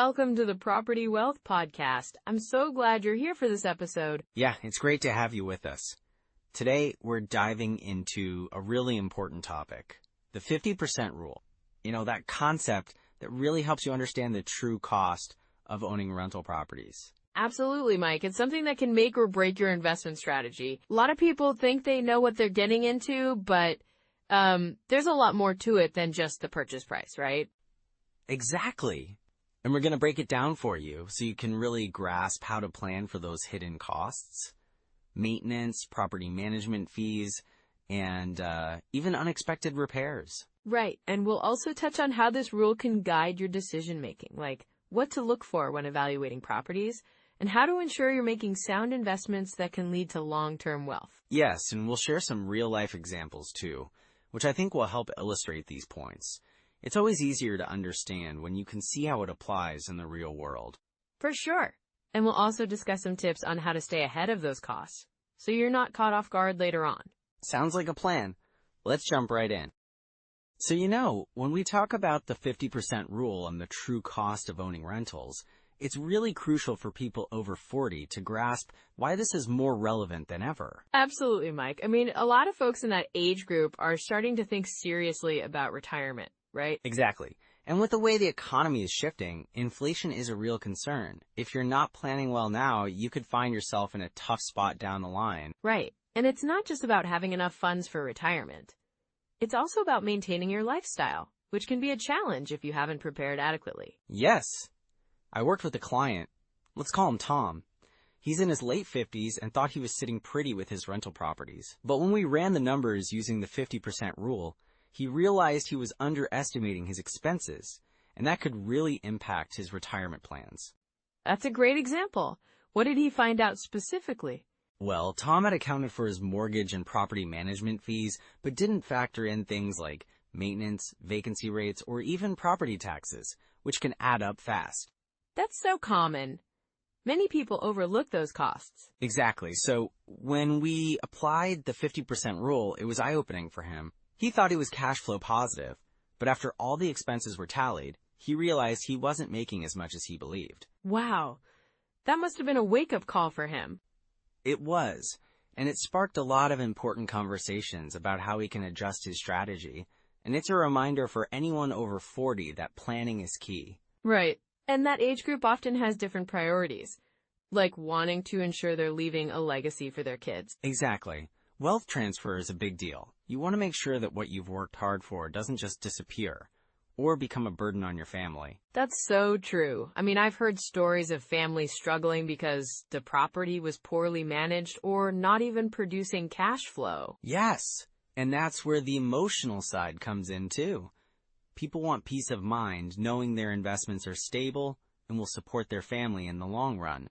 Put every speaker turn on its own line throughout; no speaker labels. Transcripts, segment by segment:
welcome to the Property Wealth Podcast. I'm so glad you're here for this episode.
Yeah, it's great to have you with us. Today, we're diving into a really important topic, the 50% rule. You know, that concept that really helps you understand the true cost of owning rental properties.
Absolutely, Mike. It's something that can make or break your investment strategy. A lot of people think they know what they're getting into, but there's a lot more to it than just the purchase price, right?
Exactly. And we're going to break it down for you so you can really grasp how to plan for those hidden costs, maintenance, property management fees, and even unexpected repairs.
Right. And we'll also touch on how this rule can guide your decision making, like what to look for when evaluating properties, and how to ensure you're making sound investments that can lead to long-term wealth.
Yes, and we'll share some real-life examples too, which I think will help illustrate these points. It's always easier to understand when you can see how it applies in the real world.
For sure. And we'll also discuss some tips on how to stay ahead of those costs, so you're not caught off guard later on.
Sounds like a plan. Let's jump right in. So when we talk about the 50% rule and the true cost of owning rentals, it's really crucial for people over 40 to grasp why this is more relevant than ever.
Absolutely, Mike. I mean, a lot of folks in that age group are starting to think seriously about retirement, right?
Exactly. And with the way the economy is shifting, inflation is a real concern. If you're not planning well now, you could find yourself in a tough spot down the line.
Right. And it's not just about having enough funds for retirement. It's also about maintaining your lifestyle, which can be a challenge if you haven't prepared adequately.
Yes. I worked with a client. Let's call him Tom. He's in his late 50s and thought he was sitting pretty with his rental properties. But when we ran the numbers using the 50% rule, he realized he was underestimating his expenses, and that could really impact his retirement plans.
That's a great example. What did he find out specifically?
Well, Tom had accounted for his mortgage and property management fees, but didn't factor in things like maintenance, vacancy rates, or even property taxes, which can add up fast.
That's so common. Many people overlook those costs.
Exactly. So when we applied the 50% rule, it was eye-opening for him. He thought he was cash flow positive, but after all the expenses were tallied, he realized he wasn't making as much as he believed.
Wow. That must have been a wake-up call for him.
It was, and it sparked a lot of important conversations about how he can adjust his strategy, and it's a reminder for anyone over 40 that planning is key.
Right. And that age group often has different priorities, like wanting to ensure they're leaving a legacy for their kids.
Exactly. Wealth transfer is a big deal. You want to make sure that what you've worked hard for doesn't just disappear or become a burden on your family.
That's so true. I mean, I've heard stories of families struggling because the property was poorly managed or not even producing cash flow.
Yes, and that's where the emotional side comes in too. People want peace of mind knowing their investments are stable and will support their family in the long run.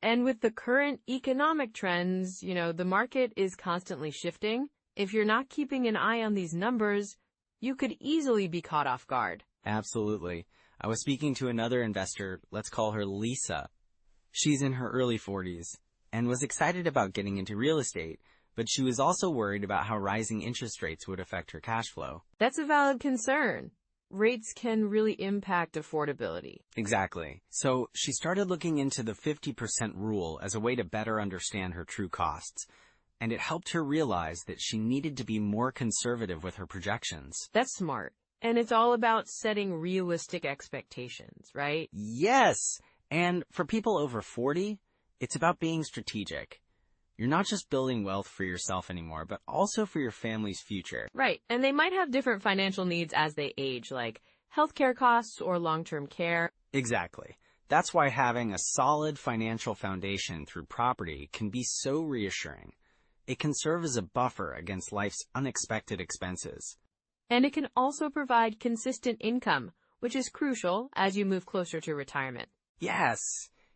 And with the current economic trends, the market is constantly shifting. If you're not keeping an eye on these numbers, you could easily be caught off guard.
Absolutely. I was speaking to another investor, let's call her Lisa. She's in her early 40s and was excited about getting into real estate, but she was also worried about how rising interest rates would affect her cash flow.
That's a valid concern. Rates can really impact affordability.
Exactly. So she started looking into the 50% rule as a way to better understand her true costs. And it helped her realize that she needed to be more conservative with her projections.
That's smart. And it's all about setting realistic expectations, right?
Yes. And for people over 40, it's about being strategic. You're not just building wealth for yourself anymore, but also for your family's future.
Right. And they might have different financial needs as they age, like healthcare costs or long-term care.
Exactly. That's why having a solid financial foundation through property can be so reassuring. It can serve as a buffer against life's unexpected expenses.
And it can also provide consistent income, which is crucial as you move closer to retirement.
Yes.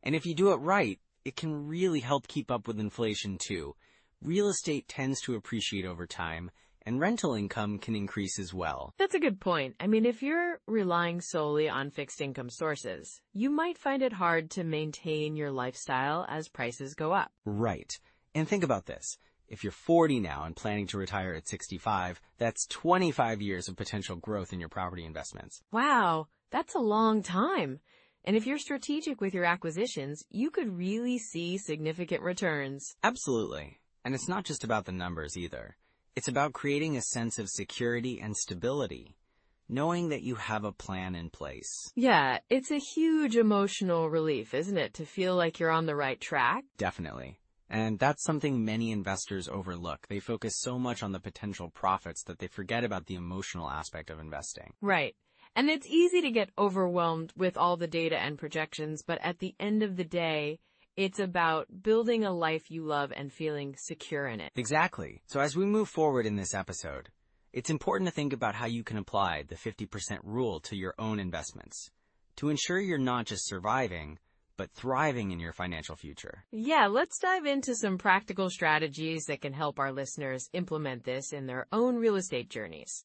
And if you do it right, it can really help keep up with inflation too. Real estate tends to appreciate over time, and rental income can increase as well.
That's a good point. I mean, if you're relying solely on fixed income sources, you might find it hard to maintain your lifestyle as prices go up.
Right. And think about this. If you're 40 now and planning to retire at 65, that's 25 years of potential growth in your property investments.
Wow, that's a long time. And if you're strategic with your acquisitions, you could really see significant returns.
Absolutely. And it's not just about the numbers either. It's about creating a sense of security and stability, knowing that you have a plan in place.
Yeah, it's a huge emotional relief, isn't it, to feel like you're on the right track?
Definitely. And that's something many investors overlook. They focus so much on the potential profits that they forget about the emotional aspect of investing.
Right. And it's easy to get overwhelmed with all the data and projections, but at the end of the day, it's about building a life you love and feeling secure in it.
Exactly. So as we move forward in this episode, it's important to think about how you can apply the 50% rule to your own investments to ensure you're not just surviving, but thriving in your financial future.
Yeah, let's dive into some practical strategies that can help our listeners implement this in their own real estate journeys.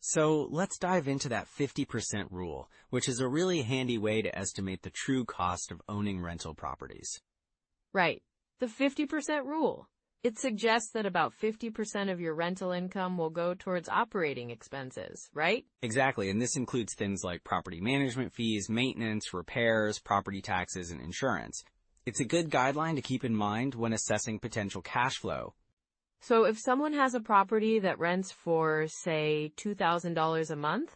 So let's dive into that 50% rule, which is a really handy way to estimate the true cost of owning rental properties.
Right. The 50% rule. It suggests that about 50% of your rental income will go towards operating expenses, right?
Exactly, and this includes things like property management fees, maintenance, repairs, property taxes, and insurance. It's a good guideline to keep in mind when assessing potential cash flow.
So if someone has a property that rents for, say, $2,000 a month,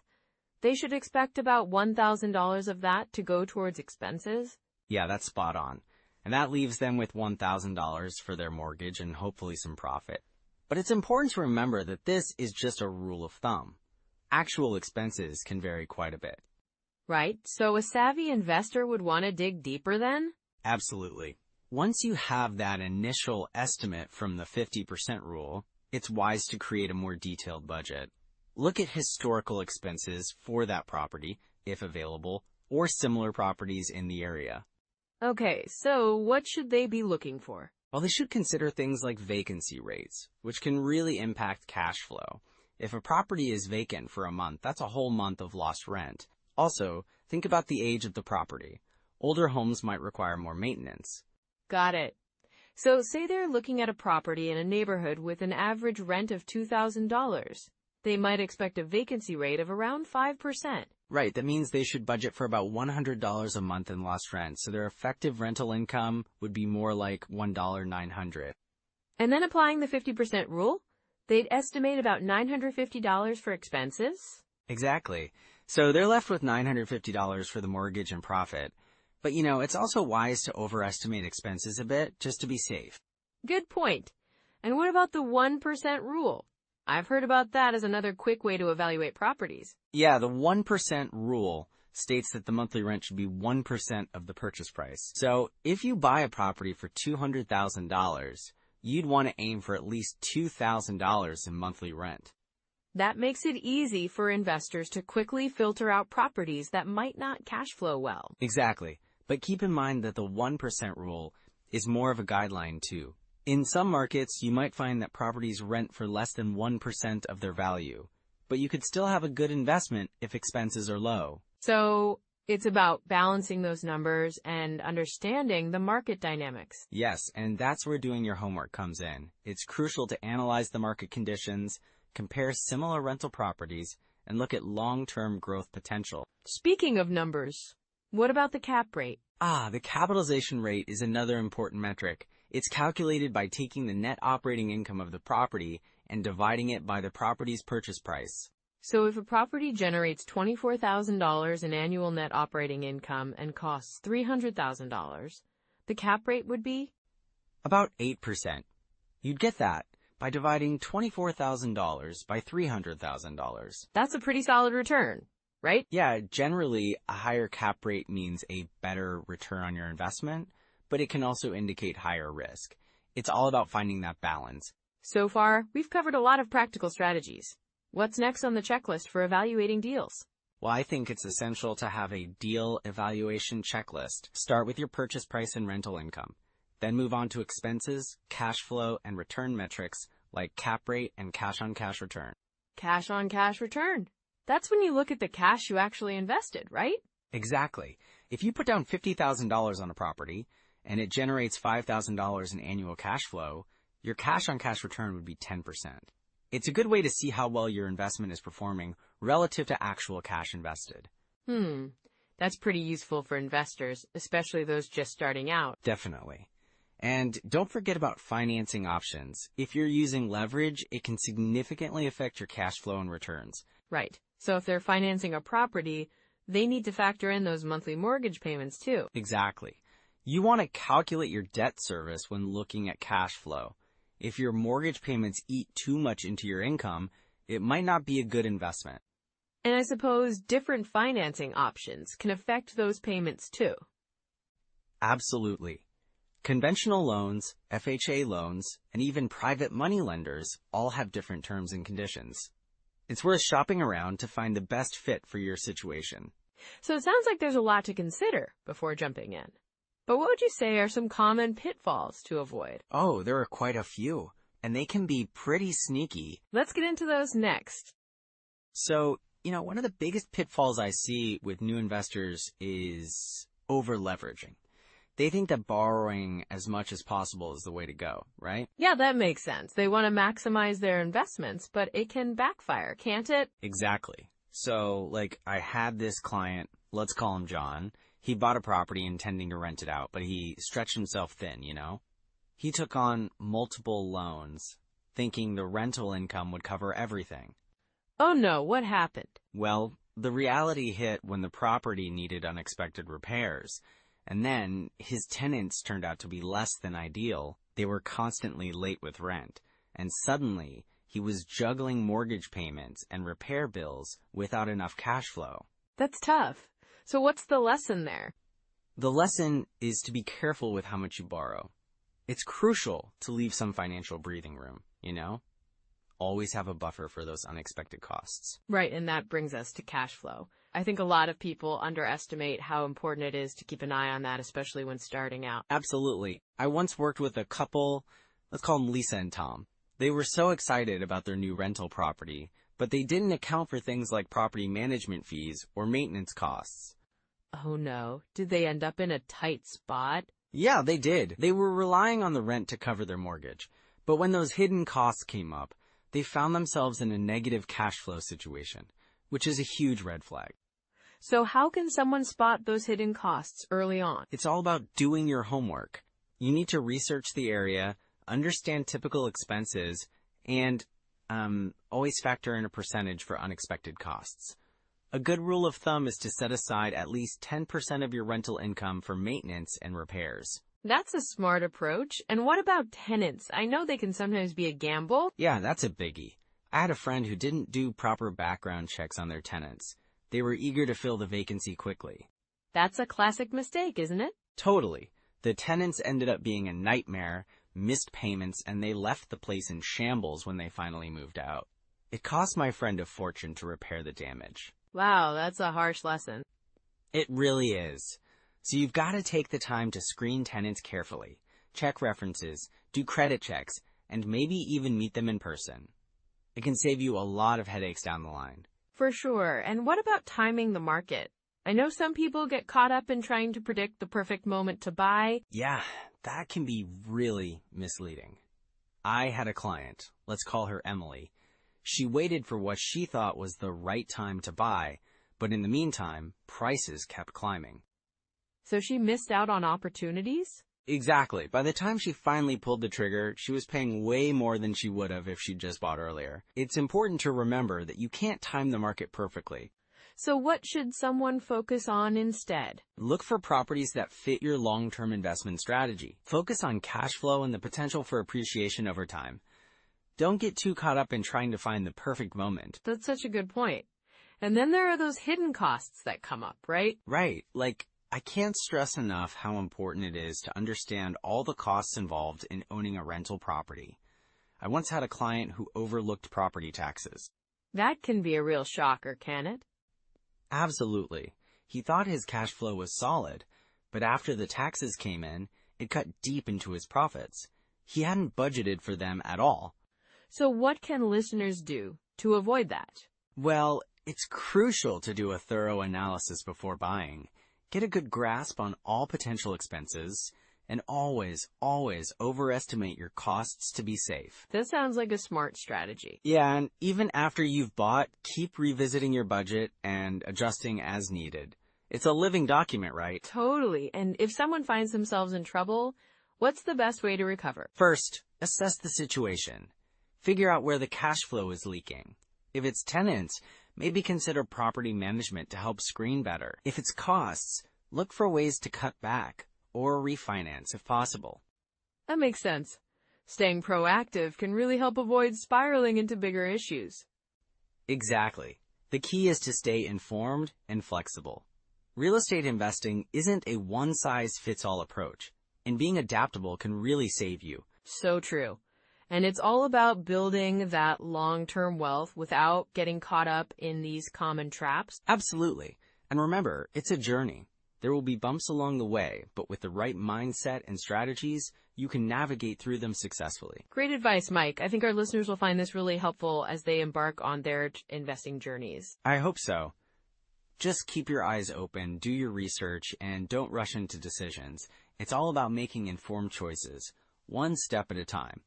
they should expect about $1,000 of that to go towards expenses?
Yeah, that's spot on. And that leaves them with $1,000 for their mortgage and hopefully some profit. But it's important to remember that this is just a rule of thumb. Actual expenses can vary quite a bit.
Right, so a savvy investor would want to dig deeper then?
Absolutely. Once you have that initial estimate from the 50% rule, it's wise to create a more detailed budget. Look at historical expenses for that property, if available, or similar properties in the area.
Okay, so what should they be looking for?
Well, they should consider things like vacancy rates, which can really impact cash flow. If a property is vacant for a month, that's a whole month of lost rent. Also, think about the age of the property. Older homes might require more maintenance.
Got it. So say they're looking at a property in a neighborhood with an average rent of $2,000. They might expect a vacancy rate of around 5%.
Right, that means they should budget for about $100 a month in lost rent, so their effective rental income would be more like $1,900.
And then applying the 50% rule, they'd estimate about $950 for expenses?
Exactly. So they're left with $950 for the mortgage and profit. But it's also wise to overestimate expenses a bit, just to be safe.
Good point. And what about the 1% rule? I've heard about that as another quick way to evaluate properties.
Yeah, the 1% rule states that the monthly rent should be 1% of the purchase price. So if you buy a property for $200,000, you'd want to aim for at least $2,000 in monthly rent.
That makes it easy for investors to quickly filter out properties that might not cash flow well.
Exactly. But keep in mind that the 1% rule is more of a guideline too. In some markets, you might find that properties rent for less than 1% of their value, but you could still have a good investment if expenses are low.
So it's about balancing those numbers and understanding the market dynamics.
Yes, and that's where doing your homework comes in. It's crucial to analyze the market conditions, compare similar rental properties, and look at long-term growth potential.
Speaking of numbers, what about the cap rate?
The capitalization rate is another important metric. It's calculated by taking the net operating income of the property and dividing it by the property's purchase price.
So if a property generates $24,000 in annual net operating income and costs $300,000, the cap rate would be?
About 8%. You'd get that by dividing $24,000 by $300,000.
That's a pretty solid return, right?
Yeah, generally, a higher cap rate means a better return on your investment, but it can also indicate higher risk. It's all about finding that balance.
So far, we've covered a lot of practical strategies. What's next on the checklist for evaluating deals?
Well, I think it's essential to have a deal evaluation checklist. Start with your purchase price and rental income. Then move on to expenses, cash flow, and return metrics like cap rate and cash-on-cash return.
Cash-on-cash return. That's when you look at the cash you actually invested, right?
Exactly. If you put down $50,000 on a property and it generates $5,000 in annual cash flow, your cash-on-cash return would be 10%. It's a good way to see how well your investment is performing relative to actual cash invested.
That's pretty useful for investors, especially those just starting out.
Definitely. And don't forget about financing options. If you're using leverage, it can significantly affect your cash flow and returns.
Right. So if they're financing a property, they need to factor in those monthly mortgage payments too.
Exactly. You want to calculate your debt service when looking at cash flow. If your mortgage payments eat too much into your income, it might not be a good investment.
And I suppose different financing options can affect those payments too.
Absolutely. Conventional loans, FHA loans, and even private money lenders all have different terms and conditions. It's worth shopping around to find the best fit for your situation.
So it sounds like there's a lot to consider before jumping in. But what would you say are some common pitfalls to avoid?
Oh, there are quite a few, and they can be pretty sneaky.
Let's get into those next.
So, one of the biggest pitfalls I see with new investors is over-leveraging. They think that borrowing as much as possible is the way to go, right?
Yeah, that makes sense. They want to maximize their investments, but it can backfire, can't it?
Exactly. So, I had this client, let's call him John. He bought a property intending to rent it out, but he stretched himself thin, He took on multiple loans, thinking the rental income would cover everything.
Oh no, what happened?
Well, the reality hit when the property needed unexpected repairs. And then his tenants turned out to be less than ideal. They were constantly late with rent. And suddenly, he was juggling mortgage payments and repair bills without enough cash flow.
That's tough. So what's the lesson there?
The lesson is to be careful with how much you borrow. It's crucial to leave some financial breathing room, Always have a buffer for those unexpected costs.
Right, and that brings us to cash flow. I think a lot of people underestimate how important it is to keep an eye on that, especially when starting out.
Absolutely. I once worked with a couple, let's call them Lisa and Tom. They were so excited about their new rental property, but they didn't account for things like property management fees or maintenance costs.
Oh no, did they end up in a tight spot?
Yeah, they did. They were relying on the rent to cover their mortgage. But when those hidden costs came up, they found themselves in a negative cash flow situation, which is a huge red flag.
So how can someone spot those hidden costs early on?
It's all about doing your homework. You need to research the area, understand typical expenses, and always factor in a percentage for unexpected costs. A good rule of thumb is to set aside at least 10% of your rental income for maintenance and repairs.
That's a smart approach. And what about tenants? I know they can sometimes be a gamble.
Yeah, that's a biggie. I had a friend who didn't do proper background checks on their tenants. They were eager to fill the vacancy quickly.
That's a classic mistake, isn't it?
Totally. The tenants ended up being a nightmare, missed payments, and they left the place in shambles when they finally moved out. It cost my friend a fortune to repair the damage.
Wow, that's a harsh lesson.
It really is. So you've got to take the time to screen tenants carefully, check references, do credit checks, and maybe even meet them in person. It can save you a lot of headaches down the line.
For sure. And what about timing the market? I know some people get caught up in trying to predict the perfect moment to buy.
Yeah, that can be really misleading. I had a client, let's call her Emily. She waited for what she thought was the right time to buy, but in the meantime, prices kept climbing.
So she missed out on opportunities?
Exactly. By the time she finally pulled the trigger, she was paying way more than she would have if she'd just bought earlier. It's important to remember that you can't time the market perfectly.
So what should someone focus on instead?
Look for properties that fit your long-term investment strategy. Focus on cash flow and the potential for appreciation over time. Don't get too caught up in trying to find the perfect moment.
That's such a good point. And then there are those hidden costs that come up, right?
Right. I can't stress enough how important it is to understand all the costs involved in owning a rental property. I once had a client who overlooked property taxes.
That can be a real shocker, can it?
Absolutely. He thought his cash flow was solid, but after the taxes came in, it cut deep into his profits. He hadn't budgeted for them at all.
So what can listeners do to avoid that?
Well, it's crucial to do a thorough analysis before buying. Get a good grasp on all potential expenses, and always overestimate your costs to be safe.
That sounds like a smart strategy.
Yeah, and even after you've bought, keep revisiting your budget and adjusting as needed. It's a living document, right?
Totally. And if someone finds themselves in trouble, what's the best way to recover?
First, assess the situation. Figure out where the cash flow is leaking. If it's tenants, maybe consider property management to help screen better. If it's costs, look for ways to cut back or refinance if possible.
That makes sense. Staying proactive can really help avoid spiraling into bigger issues.
Exactly. The key is to stay informed and flexible. Real estate investing isn't a one-size-fits-all approach, and being adaptable can really save you.
So true. And it's all about building that long-term wealth without getting caught up in these common traps.
Absolutely. And remember, it's a journey. There will be bumps along the way, but with the right mindset and strategies, you can navigate through them successfully.
Great advice, Mike. I think our listeners will find this really helpful as they embark on their investing journeys.
I hope so. Just keep your eyes open, do your research, and don't rush into decisions. It's all about making informed choices, one step at a time.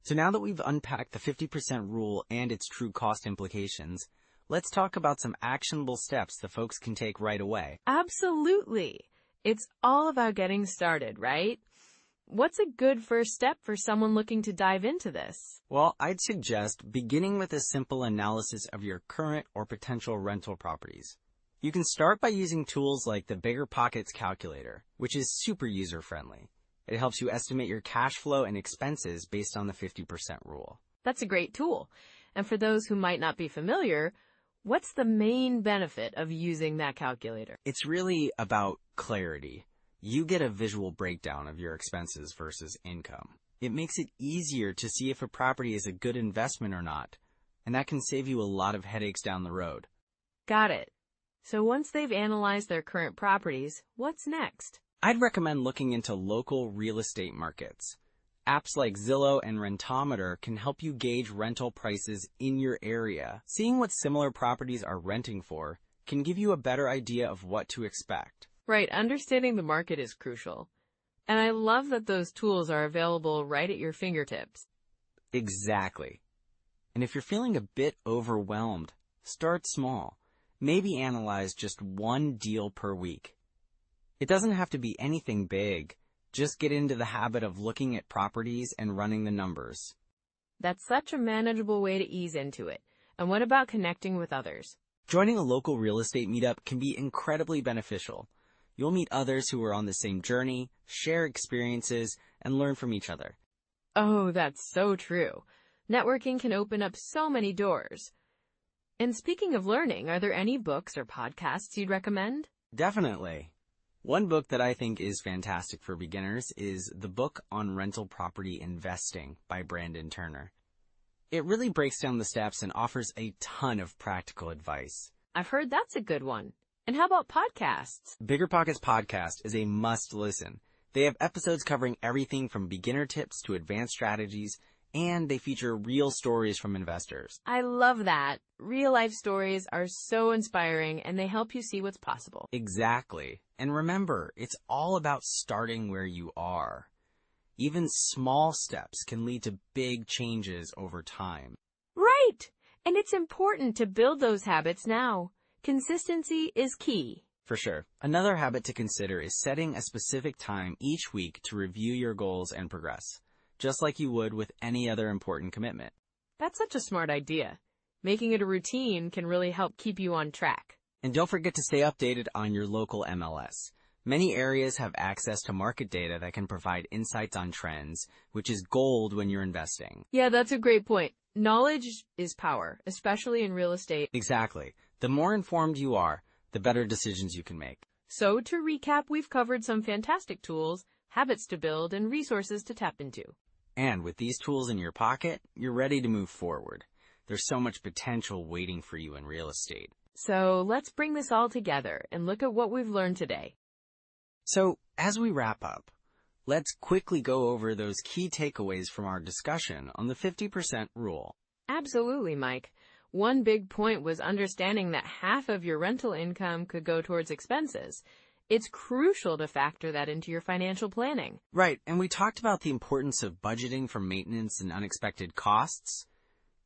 So now that we've unpacked the 50% rule and its true cost implications, let's talk about some actionable steps that folks can take right away.
Absolutely. It's all about getting started, right? What's a good first step for someone looking to dive into this?
Well, I'd suggest beginning with a simple analysis of your current or potential rental properties. You can start by using tools like the BiggerPockets calculator, which is super user-friendly. It helps you estimate your cash flow and expenses based on the 50% rule.
That's a great tool. And for those who might not be familiar, what's the main benefit of using that calculator?
It's really about clarity. You get a visual breakdown of your expenses versus income. It makes it easier to see if a property is a good investment or not, and that can save you a lot of headaches down the road.
Got it. So once they've analyzed their current properties, what's next?
I'd recommend looking into local real estate markets. Apps like Zillow and Rentometer can help you gauge rental prices in your area. Seeing what similar properties are renting for can give you a better idea of what to expect.
Right, understanding the market is crucial. And I love that those tools are available right at your fingertips.
Exactly. And if you're feeling a bit overwhelmed, start small. Maybe analyze just one deal per week. It doesn't have to be anything big. Just get into the habit of looking at properties and running the numbers.
That's such a manageable way to ease into it. And what about connecting with others?
Joining a local real estate meetup can be incredibly beneficial. You'll meet others who are on the same journey, share experiences, and learn from each other.
Oh, that's so true. Networking can open up so many doors. And speaking of learning, are there any books or podcasts you'd recommend?
Definitely. One book that I think is fantastic for beginners is The Book on Rental Property Investing by Brandon Turner. It really breaks down the steps and offers a ton of practical advice.
I've heard that's a good one. And how about podcasts?
BiggerPockets podcast is a must-listen. They have episodes covering everything from beginner tips to advanced strategies, and they feature real stories from investors.
I love that. Real-life stories are so inspiring, and they help you see what's possible.
Exactly. And remember, it's all about starting where you are. Even small steps can lead to big changes over time.
Right! And it's important to build those habits now. Consistency is key.
For sure. Another habit to consider is setting a specific time each week to review your goals and progress, just like you would with any other important commitment.
That's such a smart idea. Making it a routine can really help keep you on track.
And don't forget to stay updated on your local MLS. Many areas have access to market data that can provide insights on trends, which is gold when you're investing.
Yeah, that's a great point. Knowledge is power, especially in real estate.
Exactly. The more informed you are, the better decisions you can make.
So to recap, we've covered some fantastic tools, habits to build, and resources to tap into.
And with these tools in your pocket, you're ready to move forward. There's so much potential waiting for you in real estate.
So let's bring this all together and look at what we've learned today.
So as we wrap up, let's quickly go over those key takeaways from our discussion on the 50% rule.
Absolutely, Mike. One big point was understanding that half of your rental income could go towards expenses. It's crucial to factor that into your financial planning.
Right, and we talked about the importance of budgeting for maintenance and unexpected costs.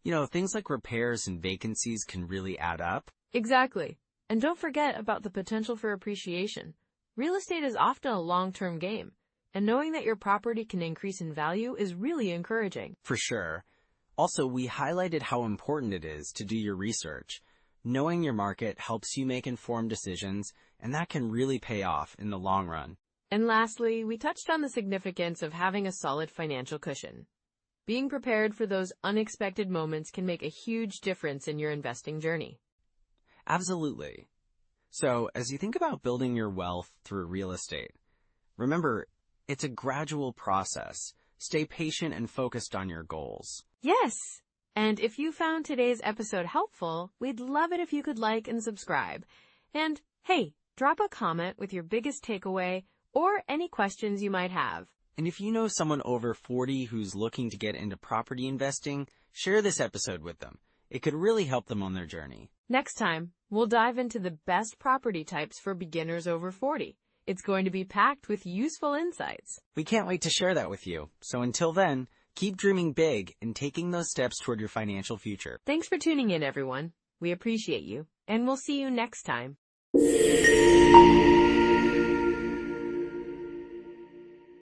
You know, things like repairs and vacancies can really add up.
Exactly. And don't forget about the potential for appreciation. Real estate is often a long-term game, and knowing that your property can increase in value is really encouraging.
For sure. Also, we highlighted how important it is to do your research. Knowing your market helps you make informed decisions, and that can really pay off in the long run.
And lastly, we touched on the significance of having a solid financial cushion. Being prepared for those unexpected moments can make a huge difference in your investing journey.
Absolutely. So, as you think about building your wealth through real estate, remember, it's a gradual process. Stay patient and focused on your goals.
Yes! And if you found today's episode helpful, we'd love it if you could like and subscribe. And hey, drop a comment with your biggest takeaway or any questions you might have.
And if you know someone over 40 who's looking to get into property investing, share this episode with them. It could really help them on their journey.
Next time, we'll dive into the best property types for beginners over 40. It's going to be packed with useful insights.
We can't wait to share that with you. So until then, keep dreaming big and taking those steps toward your financial future.
Thanks for tuning in, everyone. We appreciate you, and we'll see you next time.